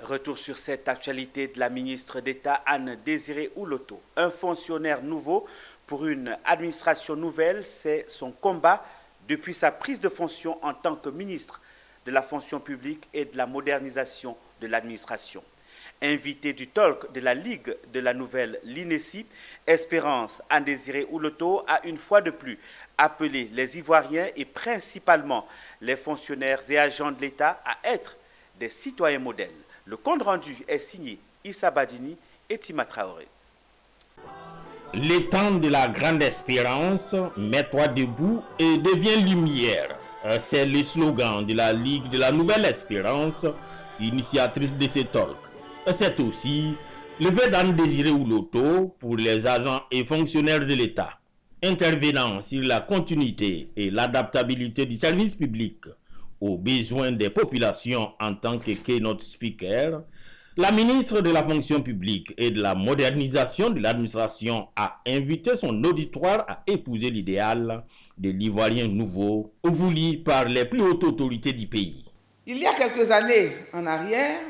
Retour sur cette actualité de la ministre d'État Anne Désiré Ouloto. Un fonctionnaire nouveau pour une administration nouvelle, c'est son combat depuis sa prise de fonction en tant que ministre de la fonction publique et de la modernisation de l'administration. Invité du talk de la Ligue de la nouvelle l'INESI, Espérance Anne Désiré Ouloto a une fois de plus appelé les Ivoiriens et principalement les fonctionnaires et agents de l'État à être des citoyens modèles. Le compte rendu est signé Issa Badini et Tima Traoré. Les temps de la grande espérance, mets-toi debout et deviens lumière. C'est le slogan de la Ligue de la Nouvelle Espérance, initiatrice de ce talk. C'est aussi le vœu d'Anne Désiré Ouloto pour les agents et fonctionnaires de l'État, intervenant sur la continuité et l'adaptabilité du service public aux besoins des populations en tant que keynote speaker. La ministre de la fonction publique et de la modernisation de l'administration a invité son auditoire à épouser l'idéal de l'Ivoirien nouveau voulu par les plus hautes autorités du pays. Il y a quelques années en arrière,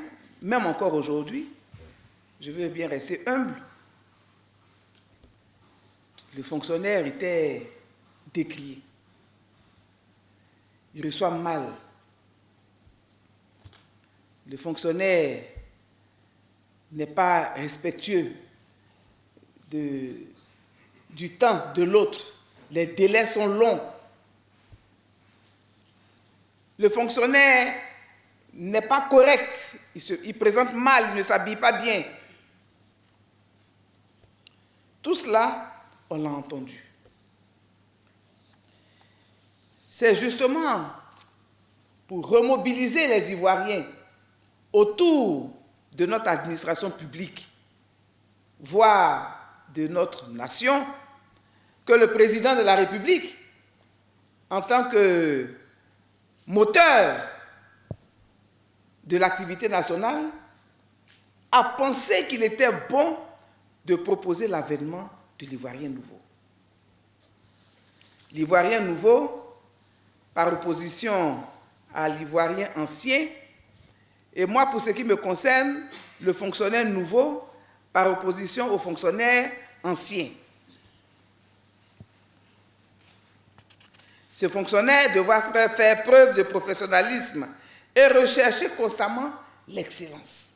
même encore aujourd'hui, je veux bien rester humble, le fonctionnaire était décrié. Il reçoit mal. Le fonctionnaire n'est pas respectueux du temps de l'autre. Les délais sont longs. Le fonctionnaire n'est pas correct. Il présente mal, il ne s'habille pas bien. Tout cela, on l'a entendu. C'est justement pour remobiliser les Ivoiriens autour de notre administration publique, voire de notre nation, que le président de la République, en tant que moteur de l'activité nationale, a pensé qu'il était bon de proposer l'avènement de l'Ivoirien nouveau. L'Ivoirien nouveau, par opposition à l'Ivoirien ancien, et moi, pour ce qui me concerne, le fonctionnaire nouveau, par opposition au fonctionnaire ancien. Ce fonctionnaire devra faire preuve de professionnalisme et rechercher constamment l'excellence.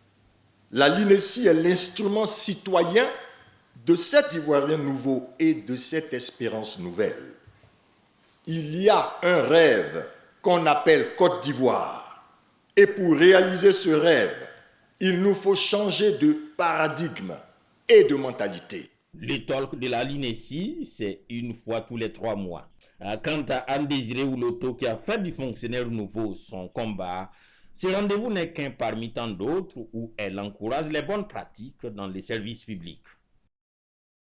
La LINESI est l'instrument citoyen de cet Ivoirien nouveau et de cette espérance nouvelle. Il y a un rêve qu'on appelle Côte d'Ivoire. Et pour réaliser ce rêve, il nous faut changer de paradigme et de mentalité. Le talk de la LINESI, c'est une fois tous les 3 mois. Quant à Anne Désiré Ouloto qui a fait du fonctionnaire nouveau son combat, ce rendez-vous n'est qu'un parmi tant d'autres où elle encourage les bonnes pratiques dans les services publics.